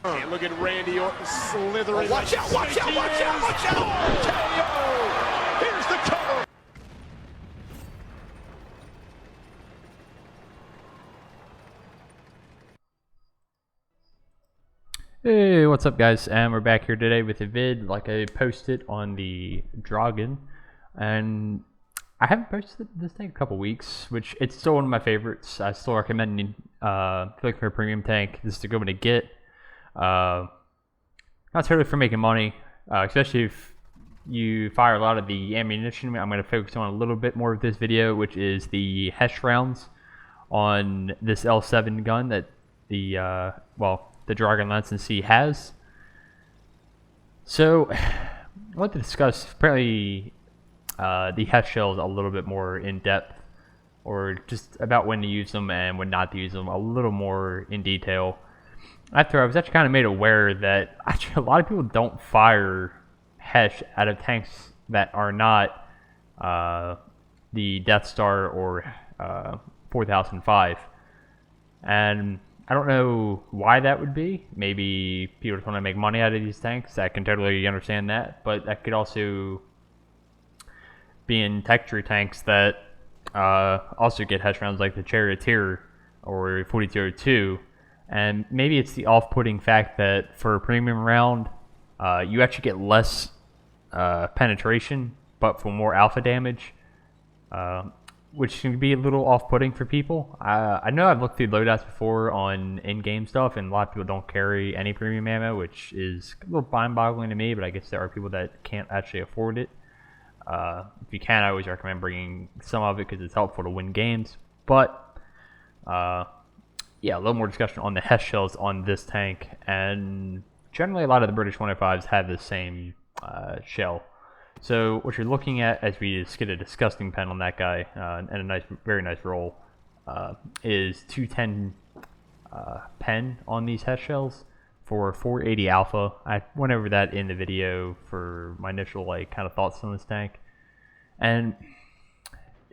And look at Randy Orton slithering. Oh, watch out, watch out, watch out, watch out! KO! Here's the cover. Hey, what's up guys? And we're back here today with a vid like I posted on the Draugen, and I haven't posted this thing in a couple weeks, which it's still one of my favorites. I still recommend looking for a premium tank. This is a good one to get. Not totally for making money, especially if you fire a lot of the ammunition. I'm going to focus on a little bit more of this video, which is the HESH rounds on this L7 gun that the Draugen Lance and C has. So I want to discuss apparently the HESH shells a little bit more in depth, or just about when to use them and when not to use them a little more in detail. After I was actually kind of made aware that actually a lot of people don't fire HESH out of tanks that are not the Death Star or 4005, and I don't know why that would be. Maybe people just want to make money out of these tanks. I can totally understand that, but that could also be in texture tanks that also get HESH rounds, like the Charioteer or 4202. And maybe it's the off-putting fact that for a premium round, you actually get less penetration, but for more alpha damage, which can be a little off-putting for people. I know I've looked through loadouts before on in-game stuff, and a lot of people don't carry any premium ammo, which is a little mind-boggling to me, but I guess there are people that can't actually afford it. If you can, I always recommend bringing some of it because it's helpful to win games. But yeah, a little more discussion on the HESH shells on this tank, and generally a lot of the British 105s have the same shell. So what you're looking at, as we just get a disgusting pen on that guy and a nice, very nice roll, is 210 pen on these HESH shells for 480 alpha. I went over that in the video for my initial kind of thoughts on this tank, and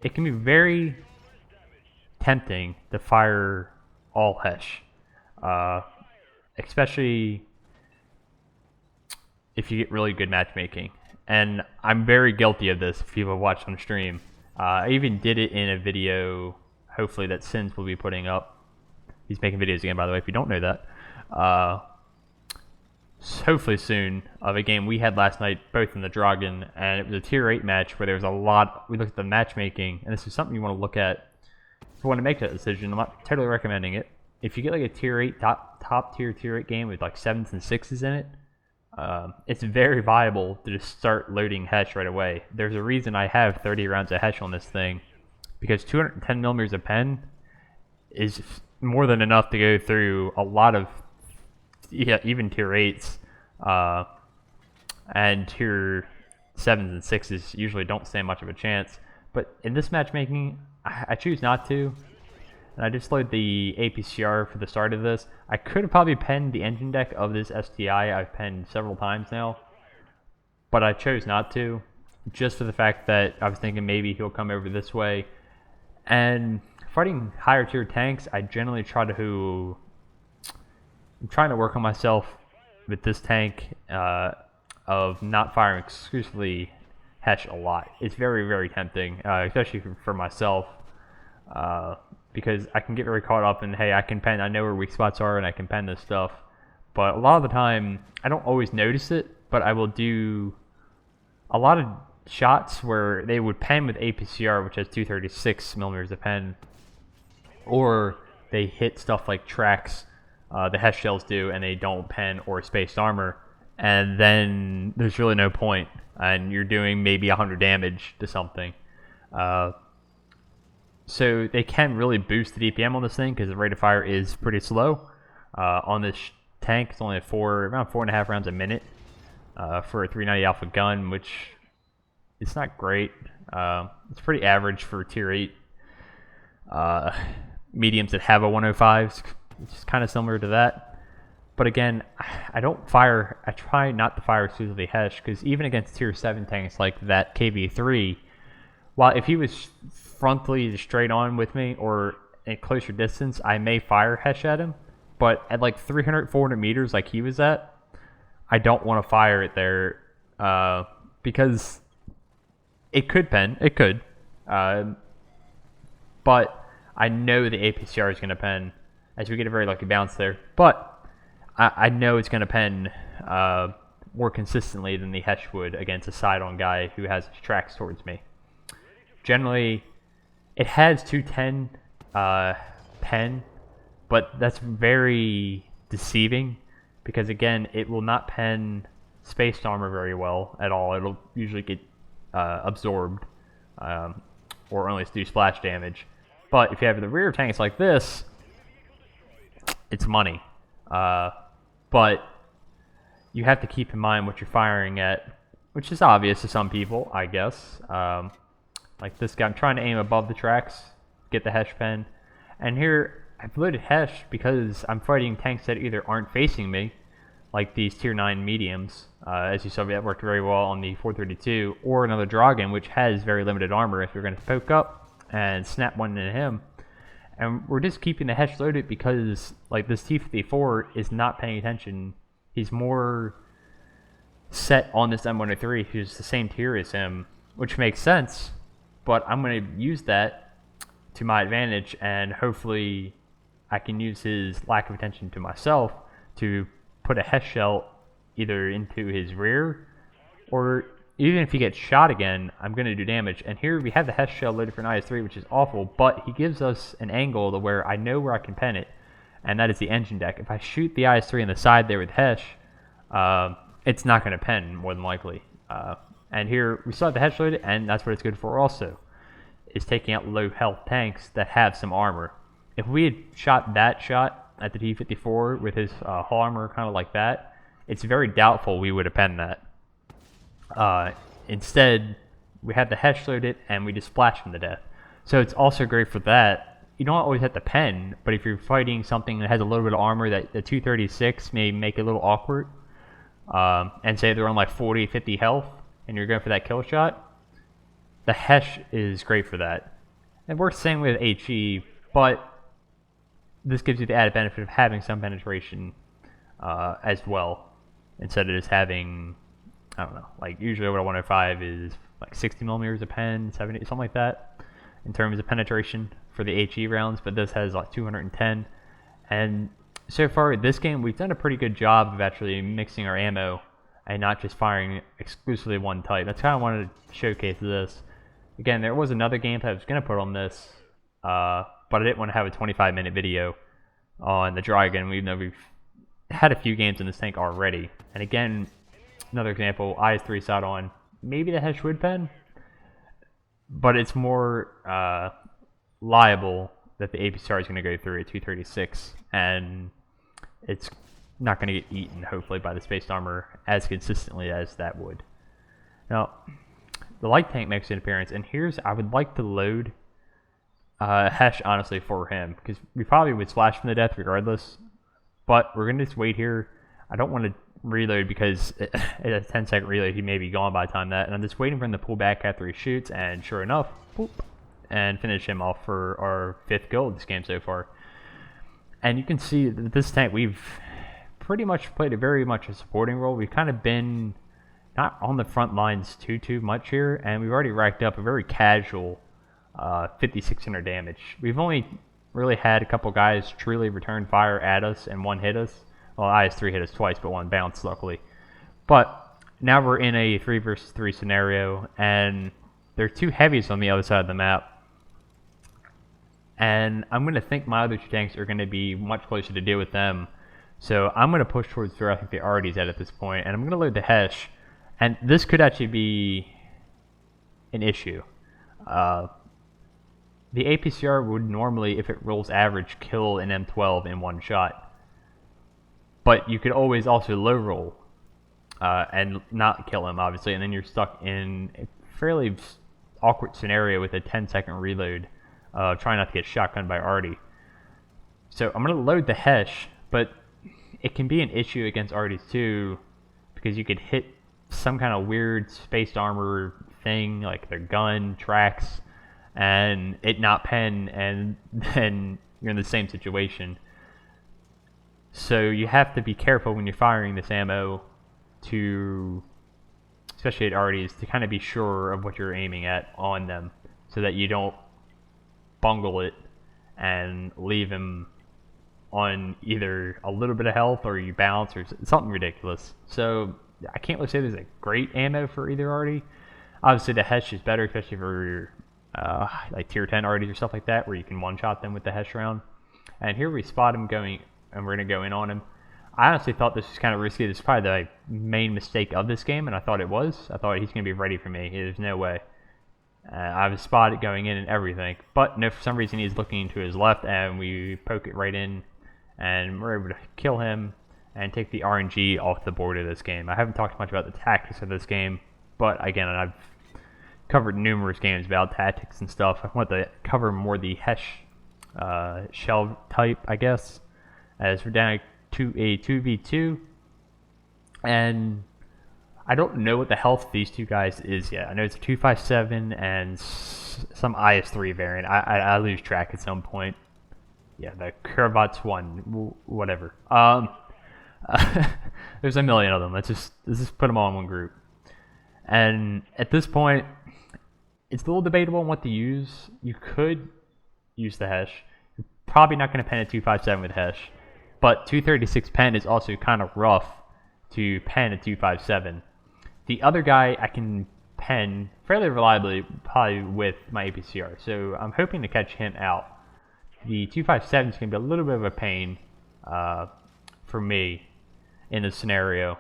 it can be very tempting to fire all HESH, especially if you get really good matchmaking. And I'm very guilty of this. If people have watched on stream, I even did it in a video, hopefully, that Sins will be putting up. He's making videos again, by the way, if you don't know that. Hopefully soon, of a game we had last night, both in the Draugen, and it was a tier 8 match where there was a lot. We looked at the matchmaking, and this is something you want to look at if you want to make that decision. I'm not totally recommending it. If you get like a tier 8, top tier 8 game with like 7s and 6s in it, it's very viable to just start loading HESH right away. There's a reason I have 30 rounds of HESH on this thing, because 210 millimeters of pen is more than enough to go through a lot of, even tier 8s, and tier 7s and 6s usually don't stand much of a chance. But in this matchmaking, I choose not to. And I just load the APCR for the start of this. I could have probably penned the engine deck of this STI. I've penned several times now, but I chose not to, just for the fact that I was thinking maybe he'll come over this way. And fighting higher tier tanks, I generally try to... I'm trying to work on myself with this tank of not firing exclusively HESH a lot. It's very, very tempting, especially for myself. Because I can get very caught up in, hey, I can pen, I know where weak spots are, and I can pen this stuff. But a lot of the time, I don't always notice it, but I will do a lot of shots where they would pen with APCR, which has 236 millimeters of pen, or they hit stuff like tracks, the HESH shells do, and they don't pen or spaced armor, and then there's really no point, and you're doing maybe 100 damage to something. So they can really boost the DPM on this thing because the rate of fire is pretty slow. On this tank, it's only around 4.5 rounds a minute for a 390 alpha gun, which it's not great. It's pretty average for tier 8 mediums that have a 105. It's just kind of similar to that. But again, I try not to fire exclusively HESH, because even against tier 7 tanks like that KV3, while if he was frontally straight on with me or at closer distance, I may fire HESH at him. but at like 300, 400 meters like he was at, I don't want to fire it there because it could pen. It could. But I know the APCR is going to pen as we get a very lucky bounce there. But I know it's going to pen more consistently than the HESH would against a side-on guy who has his tracks towards me. Generally, it has 210 pen, but that's very deceiving because, again, it will not pen spaced armor very well at all. It'll usually get absorbed or only do splash damage. But if you have the rear tanks like this, it's money. But you have to keep in mind what you're firing at, which is obvious to some people, I guess. Like this guy, I'm trying to aim above the tracks, get the HESH pen. And here, I've loaded HESH because I'm fighting tanks that either aren't facing me, like these tier 9 mediums, as you saw, that worked very well on the 432, or another Draugen, which has very limited armor if you're going to poke up and snap one into him. And we're just keeping the HESH loaded because like this T-54 is not paying attention. He's more set on this M103, who's the same tier as him, which makes sense, but I'm going to use that to my advantage, and hopefully I can use his lack of attention to myself to put a HESH shell either into his rear, or even if he gets shot again, I'm going to do damage. And here we have the HESH shell loaded for an IS-3, which is awful, but he gives us an angle to where I know where I can pen it, and that is the engine deck. If I shoot the IS-3 in the side there with HESH, it's not going to pen, more than likely. And here we still have the HESH loaded, and that's what it's good for also, is taking out low health tanks that have some armor. If we had shot that shot at the T-54 with his hull armor kind of like that, it's very doubtful we would have penned that. Instead, we had the HESH loaded, and we just splashed him to death. So it's also great for that. You don't always have to pen, but if you're fighting something that has a little bit of armor that the 236 may make it a little awkward, and say they're on like 40, 50 health, and you're going for that kill shot, the HESH is great for that. It works the same with HE, but this gives you the added benefit of having some penetration as well, instead of just having, I don't know, like usually what a 105 is like 60 millimeters of pen, 70, something like that, in terms of penetration for the HE rounds, but this has like 210. And so far this game, we've done a pretty good job of actually mixing our ammo and not just firing exclusively one type. That's kind of wanted to showcase this. Again, there was another gameplay I was going to put on this, but I didn't want to have a 25-minute video on the Draugen, even though we've had a few games in this tank already. And again, another example, IS-3 side on, maybe the HESH would pen, but it's more liable that the APCR is going to go through at 236, and it's not going to get eaten, hopefully, by the spaced armor as consistently as that would. Now, the light tank makes an appearance, and here's, I would like to load HESH, honestly, for him, because we probably would splash him to death regardless, but we're going to just wait here. I don't want to reload because at a 10-second reload, he may be gone by the time that, and I'm just waiting for him to pull back after he shoots, and sure enough, boop, and finish him off for our 5th kill of this game so far. And you can see that this tank, we've pretty much played a very much a supporting role. We've kind of been not on the front lines too much here, and we've already racked up a very casual 5,600 damage. We've only really had a couple guys truly return fire at us, and one hit us. Well, IS-3 hit us twice, but one bounced, luckily. But now we're in a 3 versus 3 scenario, and there are 2 heavies on the other side of the map. And I'm going to think my other 2 tanks are going to be much closer to deal with them. So I'm going to push towards where I think they already is at this point, and I'm going to load the HESH. And this could actually be an issue. The APCR would normally, if it rolls average, kill an M12 in one shot. But you could always also low roll and not kill him, obviously, and then you're stuck in a fairly awkward scenario with a 10-second reload, trying not to get shotgunned by Artie. So I'm going to load the HESH, but it can be an issue against Artie's too, because you could hit some kind of weird spaced armor thing, like their gun, tracks, and it not pen, and then you're in the same situation. So you have to be careful when you're firing this ammo to, especially at arties, to kind of be sure of what you're aiming at on them so that you don't bungle it and leave him on either a little bit of health or you bounce or something ridiculous. So I can't really say there's a great ammo for either arty. Obviously the HESH is better, especially for like tier 10 arties or stuff like that, where you can one-shot them with the HESH round. And here we spot him going, and we're going to go in on him. I honestly thought this was kind of risky. This is probably the main mistake of this game, and I thought it was. I thought he's going to be ready for me. There's no way. I was spotted going in and everything. But no, for some reason he's looking to his left, and we poke it right in, and we're able to kill him and take the RNG off the board of this game. I haven't talked much about the tactics of this game, but again, I've covered numerous games about tactics and stuff. I want to cover more the HESH shell type, I guess, as we're down to a 2v2, and I don't know what the health of these two guys is yet. I know it's a 257 and some IS3 variant. I lose track at some point. Yeah, the Cravats one, whatever. There's a million of them. Let's just put them all in one group. And at this point, it's a little debatable on what to use. You could use the HESH. You're probably not going to pen a 257 with HESH, but 236 pen is also kind of rough to pen a 257. The other guy I can pen fairly reliably, probably with my APCR, so I'm hoping to catch him out. The 257 is going to be a little bit of a pain for me in this scenario.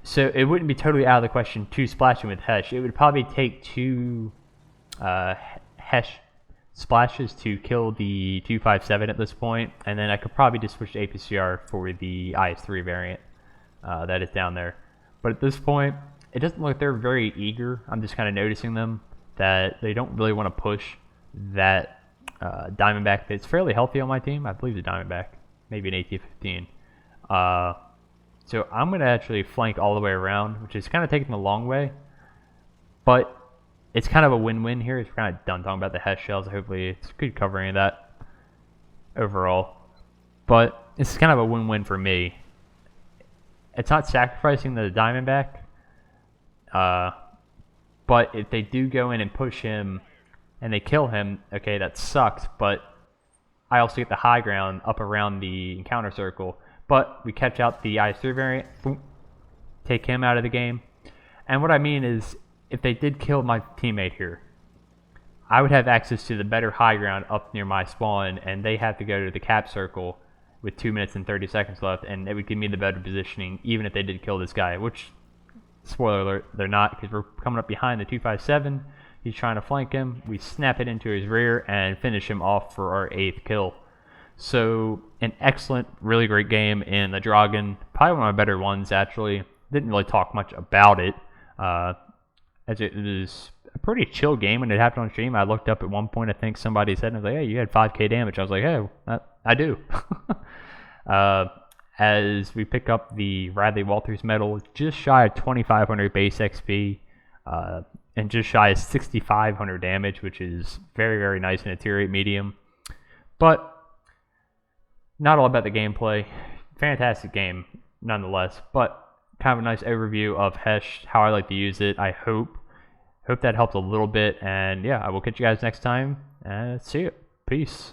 So it wouldn't be totally out of the question to splash him with HESH. It would probably take 2 HESH splashes to kill the 257 at this point, and then I could probably just switch to APCR for the IS3 variant that is down there. But at this point, it doesn't look like they're very eager. I'm just kind of noticing them that they don't really want to push that Diamondback that's fairly healthy on my team. I believe the Diamondback, maybe an AT-15. So I'm going to actually flank all the way around, which is kind of taking the long way. But it's kind of a win-win here. It's kind of done talking about the HESH shells. Hopefully it's good covering of that overall. But it's kind of a win-win for me. It's not sacrificing the Diamondback. But if they do go in and push him and they kill him, okay, that sucks. But I also get the high ground up around the encounter circle. But we catch out the IS3 variant, boom, take him out of the game. And what I mean is, if they did kill my teammate here, I would have access to the better high ground up near my spawn, and they have to go to the cap circle with 2 minutes and 30 seconds left, and it would give me the better positioning, even if they did kill this guy, which, spoiler alert, they're not, because we're coming up behind the 257. He's trying to flank him. We snap it into his rear and finish him off for our 8th kill. So, an excellent, really great game in the Draugen. Probably one of my better ones, actually. Didn't really talk much about it, as it was a pretty chill game when it happened on stream. I looked up at one point, I think somebody said, and I was like, hey, you had 5k damage. I was like, hey, I do. As we pick up the Radley Walters medal, just shy of 2,500 base XP, and just shy of 6,500 damage, which is very, very nice in a tier 8 medium. But not all about the gameplay. Fantastic game, nonetheless. But kind of a nice overview of HESH, how I like to use it. I hope that helps a little bit. And yeah, I will catch you guys next time. See you. Peace.